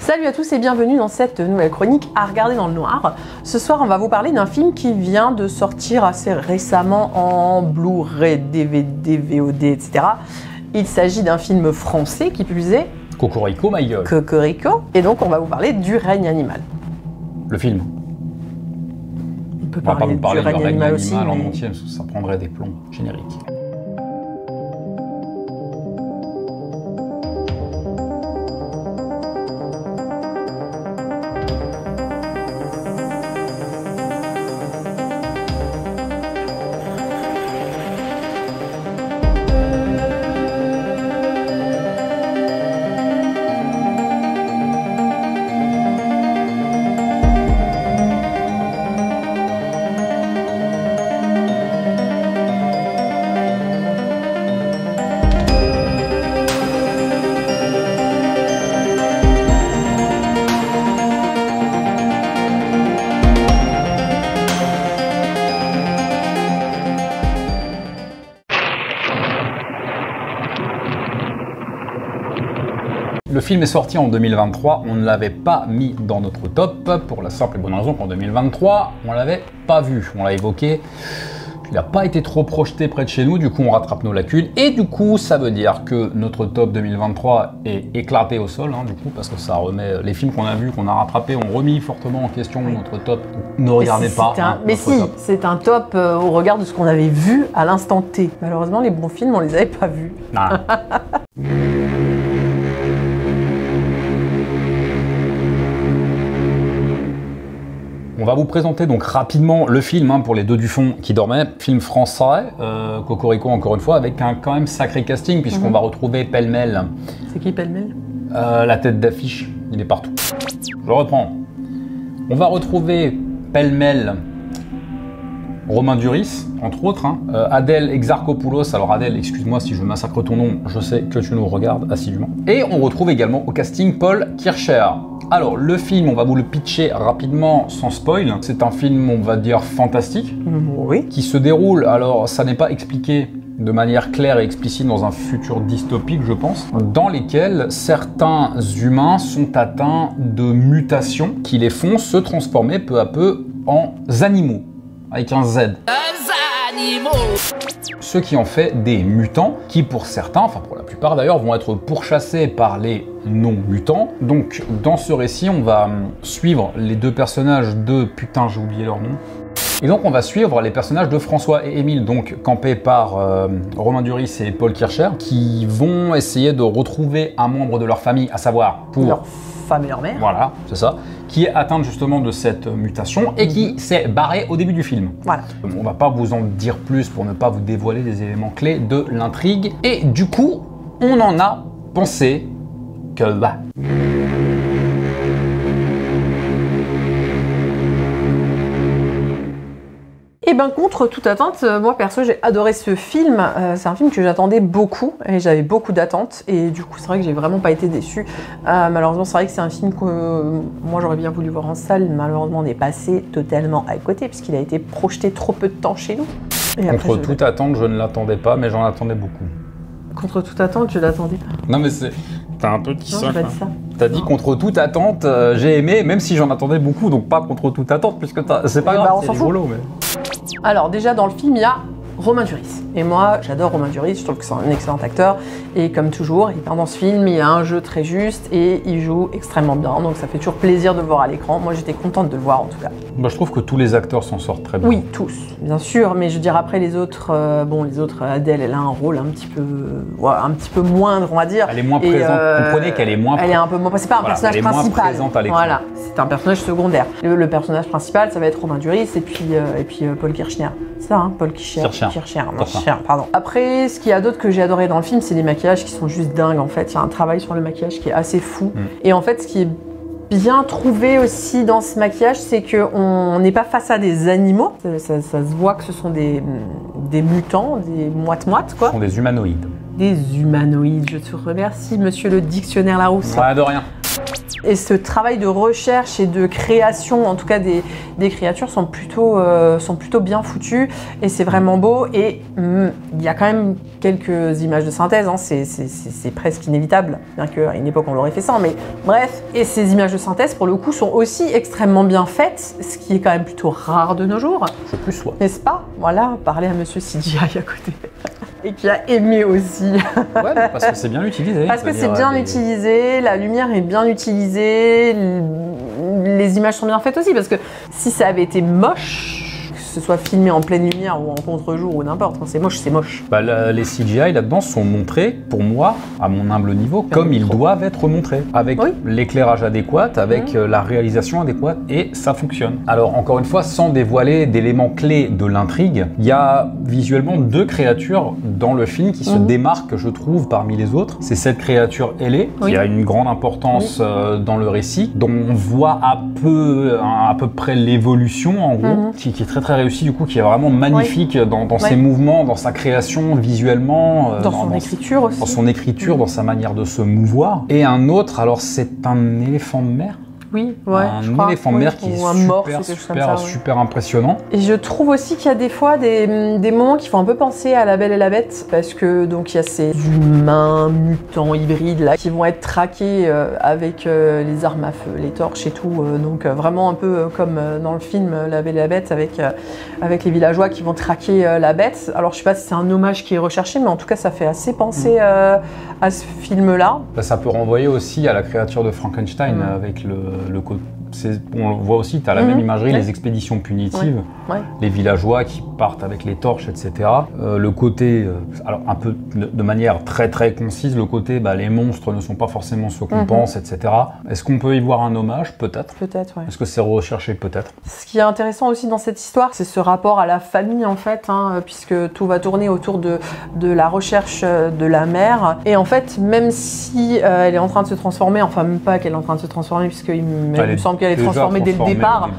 Salut à tous et bienvenue dans cette nouvelle chronique à regarder dans le noir. Ce soir, on va vous parler d'un film qui vient de sortir assez récemment en Blu-ray, DVD, VOD, etc. Il s'agit d'un film français qui plus est Cocorico, ma gueule. Cocorico. Et donc, on va vous parler du règne animal. Le film. On peut On va pas vous parler du règne animal aussi, en mais... entier, parce que ça prendrait des plombs génériques. Le film est sorti en 2023, on ne l'avait pas mis dans notre top, pour la simple et bonne raison qu'en 2023, on l'avait pas vu, on l'a évoqué, il n'a pas été trop projeté près de chez nous, du coup on rattrape nos lacunes, et du coup ça veut dire que notre top 2023 est éclaté au sol, du coup, parce que ça remet les films qu'on a vus, qu'on a rattrapés, ont remis fortement en question notre top. Ne regardez pas. Mais si, c'est un top au regard de ce qu'on avait vu à l'instant T. Malheureusement, les bons films, on les avait pas vus. Ah. On va vous présenter donc rapidement le film pour les deux du fond qui dormaient. Film français, Cocorico encore une fois, avec un quand même sacré casting puisqu'on va retrouver pêle-mêle. C'est qui pêle-mêle? La tête d'affiche, il est partout. Je reprends. On va retrouver pêle-mêle Romain Duris, entre autres, Adèle Exarchopoulos. Alors Adèle, excuse-moi si je massacre ton nom, je sais que tu nous regardes assidûment. Et on retrouve également au casting Paul Kircher. Alors le film, on va vous le pitcher rapidement sans spoil. C'est un film, on va dire, fantastique, oui, qui se déroule, alors ça n'est pas expliqué de manière claire et explicite dans un futur dystopique, je pense, dans lesquels certains humains sont atteints de mutations qui les font se transformer peu à peu en animaux, avec un Z. Ce qui en fait des mutants qui pour certains, enfin pour la plupart d'ailleurs, vont être pourchassés par les non-mutants. Donc dans ce récit, on va suivre les deux personnages de... Putain, j'ai oublié leur nom. Et donc on va suivre les personnages de François et Émile, donc campés par Romain Duris et Paul Kircher, qui vont essayer de retrouver un membre de leur famille, à savoir pour... leur femme et leur mère. Voilà, c'est ça. Qui est atteinte justement de cette mutation et qui s'est barré au début du film. Voilà. On va pas vous en dire plus pour ne pas vous dévoiler les éléments clés de l'intrigue. Et du coup, on en a pensé que... Et ben contre toute attente, moi perso j'ai adoré ce film, c'est un film que j'attendais beaucoup et j'avais beaucoup d'attentes et du coup c'est vrai que j'ai vraiment pas été déçue. Malheureusement c'est vrai que c'est un film que moi j'aurais bien voulu voir en salle, malheureusement on est passé totalement à côté puisqu'il a été projeté trop peu de temps chez nous. Et contre toute attente, je ne l'attendais pas mais j'en attendais beaucoup. Contre toute attente, je l'attendais pas. Non mais c'est... T'as un peu dit ça. T'as dit non. Contre toute attente, j'ai aimé, même si j'en attendais beaucoup, donc pas contre toute attente, puisque c'est pas grave, c'est rigolo. Mais... Alors déjà dans le film, il y a Romain Duris. Et moi, j'adore Romain Duris, je trouve que c'est un excellent acteur. Et comme toujours, il part dans ce film, il a un jeu très juste et il joue extrêmement bien. Donc ça fait toujours plaisir de le voir à l'écran. Moi, j'étais contente de le voir en tout cas. Bah, je trouve que tous les acteurs s'en sortent très bien. Oui, tous, bien sûr. Mais je veux dire, après les autres, Adèle, elle a un rôle un petit peu moindre, on va dire. Elle est moins présente. Comprenez qu'elle est moins... Elle est un peu moins... C'est pas un personnage principal. Elle est moins présente à l'écran. Voilà, c'est un personnage secondaire. Le personnage principal, ça va être Romain Duris et puis Paul Kirchner. C'est ça, Paul Kircher. Pardon. Après, ce qu'il y a d'autre que j'ai adoré dans le film, c'est les maquillages qui sont juste dingues en fait. Il y a un travail sur le maquillage qui est assez fou. Et en fait, ce qui est bien trouvé aussi dans ce maquillage, c'est qu'on n'est pas face à des animaux. Ça se voit que ce sont des mutants, des moite-moite quoi. Ce sont des humanoïdes. Des humanoïdes, je te remercie, monsieur le dictionnaire Larousse. Ouais, de rien. Et ce travail de recherche et de création, en tout cas des créatures, sont plutôt bien foutus et c'est vraiment beau. Et il y a quand même quelques images de synthèse, hein. C'est presque inévitable, bien qu'à une époque on l'aurait fait sans, mais bref. Et ces images de synthèse, pour le coup, sont aussi extrêmement bien faites, ce qui est quand même plutôt rare de nos jours. C'est plus soi. N'est-ce pas? Voilà, parler à monsieur CGI à côté. Et qui a aimé aussi. Ouais, parce que c'est bien utilisé. Parce que c'est bien utilisé, la lumière est bien utilisée, les images sont bien faites aussi. Parce que si ça avait été moche, que ce soit filmé en pleine lumière ou en contre-jour ou n'importe, quand c'est moche, c'est moche. Bah, les CGI là-dedans sont montrés, pour moi, à mon humble niveau, comme ils doivent être montrés. Avec l'éclairage adéquat, avec la réalisation adéquate, et ça fonctionne. Alors, encore une fois, sans dévoiler d'éléments clés de l'intrigue, il y a visuellement 2 créatures dans le film qui se démarquent, je trouve, parmi les autres. C'est cette créature ailée, qui a une grande importance dans le récit, dont on voit à peu près l'évolution, en gros, qui est très réussi, du coup, qui est vraiment magnifique dans ses mouvements, dans sa création, visuellement. Dans son écriture aussi. Dans son écriture, dans sa manière de se mouvoir. Et un autre, alors c'est un éléphant de mer. Oui, ouais, un éléphant de mer qui est super impressionnant. Et je trouve aussi qu'il y a des fois des moments qui font un peu penser à La Belle et la Bête, parce que donc il y a ces humains mutants hybrides là qui vont être traqués avec les armes à feu, les torches et tout, donc vraiment un peu comme dans le film La Belle et la Bête avec les villageois qui vont traquer la bête. Alors je sais pas si c'est un hommage qui est recherché, mais en tout cas ça fait assez penser à ce film-là. Ça peut renvoyer aussi à la créature de Frankenstein avec on le voit aussi, tu as la même imagerie, les expéditions punitives, les villageois qui partent avec les torches, etc. Le côté, alors un peu de manière très concise, le côté, les monstres ne sont pas forcément ce qu'on pense, etc. Est-ce qu'on peut y voir un hommage? Peut-être. Peut-être, oui. Est-ce que c'est recherché? Peut-être. Ce qui est intéressant aussi dans cette histoire, c'est ce rapport à la famille, en fait, puisque tout va tourner autour de la recherche de la mère. Et en fait, même si elle est en train de se transformer, enfin même pas qu'elle est en train de se transformer, puisqu'il me semble qu'elle est transformée dès le départ.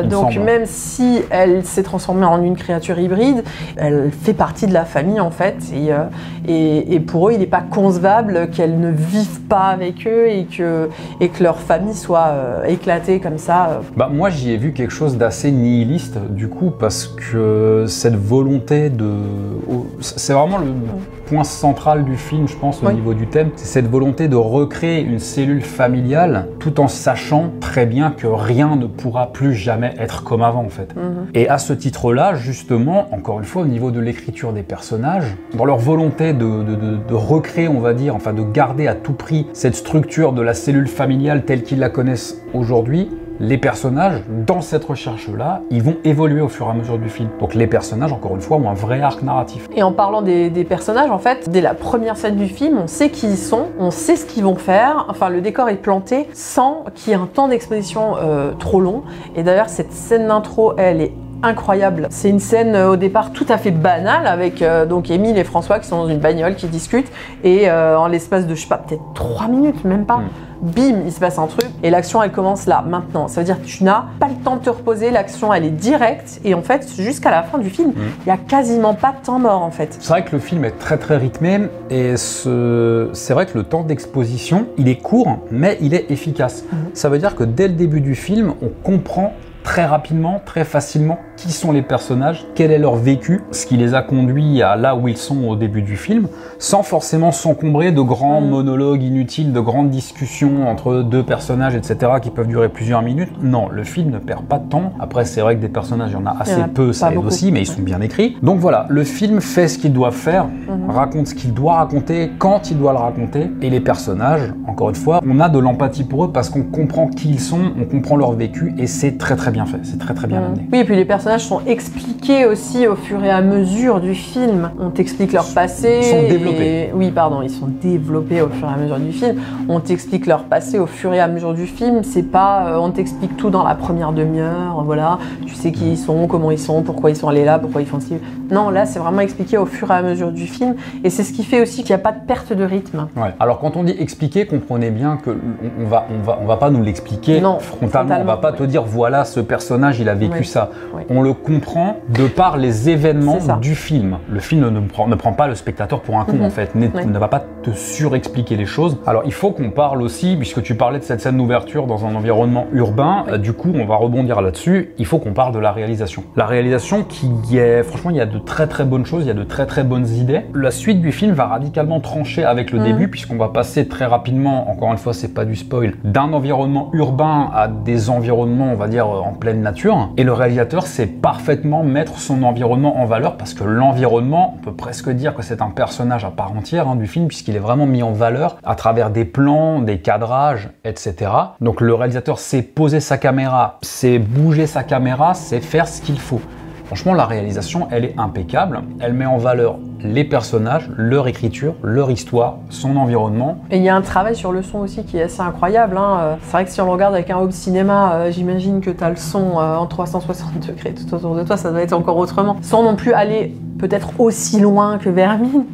Donc même si elle s'est transformée en une créature hybride, elle fait partie de la famille en fait. Et pour eux, il n'est pas concevable qu'elle ne vive pas avec eux et que leur famille soit éclatée comme ça. Moi, j'y ai vu quelque chose d'assez nihiliste du coup, parce que cette volonté c'est vraiment le point central du film, je pense, au niveau du thème. C'est cette volonté de recréer une cellule familiale tout en sachant très bien que rien ne pourra plus jamais être comme avant en fait. Et à ce titre-là, justement, encore une fois, au niveau de l'écriture des personnages, dans leur volonté de recréer, on va dire, enfin de garder à tout prix cette structure de la cellule familiale telle qu'ils la connaissent aujourd'hui, les personnages, dans cette recherche-là, ils vont évoluer au fur et à mesure du film. Donc les personnages, encore une fois, ont un vrai arc narratif. Et en parlant des personnages, en fait, dès la première scène du film, on sait qui ils sont, on sait ce qu'ils vont faire, enfin le décor est planté sans qu'il y ait un temps d'exposition trop long. Et d'ailleurs, cette scène d'intro, elle est incroyable. C'est une scène au départ tout à fait banale avec donc Émile et François qui sont dans une bagnole, qui discutent et en l'espace de, je sais pas, peut-être 3 minutes, même pas, bim, il se passe un truc et l'action elle commence là, maintenant. Ça veut dire que tu n'as pas le temps de te reposer, l'action elle est directe et en fait jusqu'à la fin du film, il y a quasiment pas de temps mort en fait. C'est vrai que le film est très rythmé et c'est vrai que le temps d'exposition, il est court mais il est efficace. Ça veut dire que dès le début du film, on comprend très rapidement, très facilement qui sont les personnages, quel est leur vécu, ce qui les a conduits à là où ils sont au début du film, sans forcément s'encombrer de grands monologues inutiles, de grandes discussions entre 2 personnages, etc. qui peuvent durer plusieurs minutes. Non, le film ne perd pas de temps. Après, c'est vrai que des personnages, il y en a assez peu, ça aide aussi, mais ils sont bien écrits. Donc voilà, le film fait ce qu'il doit faire, raconte ce qu'il doit raconter, quand il doit le raconter, et les personnages, encore une fois, on a de l'empathie pour eux parce qu'on comprend qui ils sont, on comprend leur vécu, et c'est très bien fait, c'est très bien amené. Oui, et puis les personnages sont expliqués aussi au fur et à mesure du film. On t'explique leur passé. Ils sont développés. Oui, pardon, ils sont développés au fur et à mesure du film. On t'explique leur passé au fur et à mesure du film. C'est pas, on t'explique tout dans la première demi-heure, voilà. Tu sais qui ils sont, comment ils sont, pourquoi ils sont allés là, pourquoi ils font ci. Non, là, c'est vraiment expliqué au fur et à mesure du film. Et c'est ce qui fait aussi qu'il n'y a pas de perte de rythme. Ouais. Alors, quand on dit expliquer, comprenez bien que on va pas nous l'expliquer frontalement. On va pas te dire, voilà, ce personnage, il a vécu ça. Oui. on le comprend de par les événements du film. Le film ne prend pas le spectateur pour un con en fait, ne va pas te surexpliquer les choses. Alors il faut qu'on parle aussi, puisque tu parlais de cette scène d'ouverture dans un environnement urbain, du coup on va rebondir là-dessus, il faut qu'on parle de la réalisation. La réalisation qui est, franchement il y a de très très bonnes choses, il y a de très très bonnes idées. La suite du film va radicalement trancher avec le début, puisqu'on va passer très rapidement, encore une fois c'est pas du spoil, d'un environnement urbain à des environnements on va dire en pleine nature. Et le réalisateur sait parfaitement mettre son environnement en valeur, parce que l'environnement, on peut presque dire que c'est un personnage à part entière du film, puisqu'il est vraiment mis en valeur à travers des plans, des cadrages, etc. Donc le réalisateur sait poser sa caméra, sait bouger sa caméra, sait faire ce qu'il faut. Franchement, la réalisation, elle est impeccable. Elle met en valeur les personnages, leur écriture, leur histoire, son environnement. Et il y a un travail sur le son aussi qui est assez incroyable. C'est vrai que si on le regarde avec un home cinéma, j'imagine que tu as le son en 360 degrés tout autour de toi, ça doit être encore autrement. Sans non plus aller peut-être aussi loin que Vermine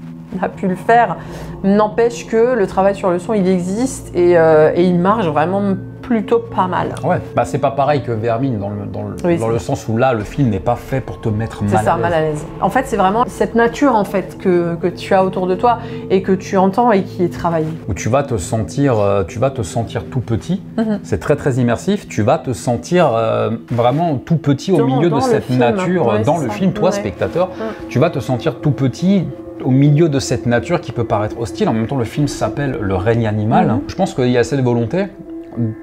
a pu le faire. N'empêche que le travail sur le son, il existe et il marche vraiment plutôt pas mal. Ouais, bah c'est pas pareil que Vermine dans le sens où là le film n'est pas fait pour te mettre mal à l'aise. C'est ça, mal à l'aise. En fait, c'est vraiment cette nature en fait que tu as autour de toi et que tu entends et qui est travaillée. Où tu vas te sentir tout petit. C'est très très immersif. Tu vas te sentir vraiment tout petit au milieu de cette nature dans le film. Toi, spectateur, tu vas te sentir tout petit au milieu de cette nature qui peut paraître hostile. En même temps, le film s'appelle Le règne animal. Je pense qu'il y a cette volonté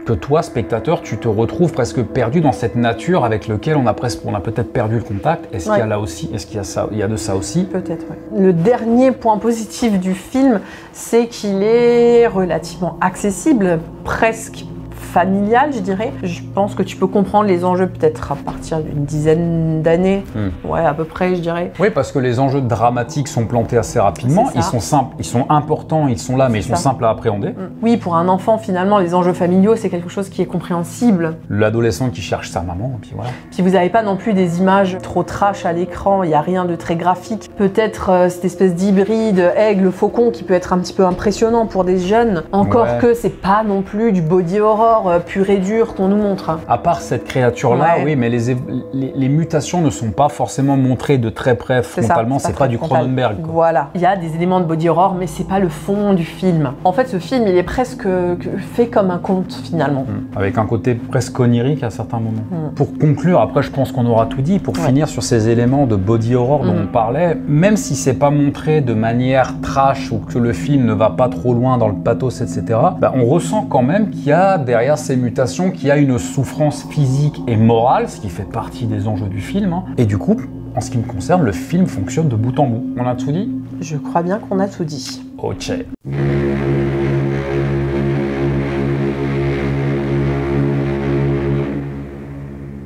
que toi, spectateur, tu te retrouves presque perdu dans cette nature avec laquelle on a peut-être perdu le contact. Est-ce qu'il y a là aussi, est-ce qu'il y a ça, il y a de ça aussi? Peut-être, oui. Le dernier point positif du film, c'est qu'il est relativement accessible, presque familial, je dirais. Je pense que tu peux comprendre les enjeux peut-être à partir d'une dizaine d'années. Ouais, à peu près, je dirais. Oui, parce que les enjeux dramatiques sont plantés assez rapidement. Ils sont simples, ils sont importants, ils sont là, mais ils sont simples à appréhender. Oui, pour un enfant, finalement, les enjeux familiaux, c'est quelque chose qui est compréhensible. L'adolescent qui cherche sa maman, et puis voilà. Puis vous n'avez pas non plus des images trop trash à l'écran, il n'y a rien de très graphique. Peut-être cette espèce d'hybride aigle-faucon qui peut être un petit peu impressionnant pour des jeunes. Encore que c'est pas non plus du body horror pur et dur qu'on nous montre. À part cette créature-là, oui, mais les mutations ne sont pas forcément montrées de très près frontalement, c'est pas du Cronenberg. Voilà, il y a des éléments de body horror, mais c'est pas le fond du film. En fait, ce film, il est presque fait comme un conte, finalement. Avec un côté presque onirique à certains moments. Pour conclure, après je pense qu'on aura tout dit, pour finir sur ces éléments de body horror dont on parlait, même si c'est pas montré de manière trash ou que le film ne va pas trop loin dans le pathos, etc., on ressent quand même qu'il y a derrière ces mutations, qu'il y a une souffrance physique et morale, ce qui fait partie des enjeux du film. Et du coup, en ce qui me concerne, le film fonctionne de bout en bout. On a tout dit? Je crois bien qu'on a tout dit. Ok.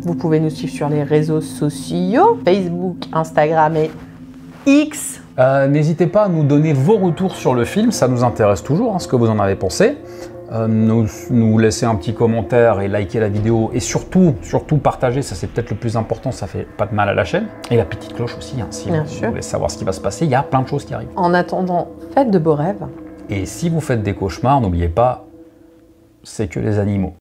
Vous pouvez nous suivre sur les réseaux sociaux, Facebook, Instagram et X. N'hésitez pas à nous donner vos retours sur le film, ça nous intéresse toujours, ce que vous en avez pensé. Nous laisser un petit commentaire et liker la vidéo et surtout partager, ça c'est peut-être le plus important, ça fait pas de mal à la chaîne. Et la petite cloche aussi, si vous voulez savoir ce qui va se passer, il y a plein de choses qui arrivent. En attendant, faites de beaux rêves. Et si vous faites des cauchemars, n'oubliez pas, c'est que les animaux.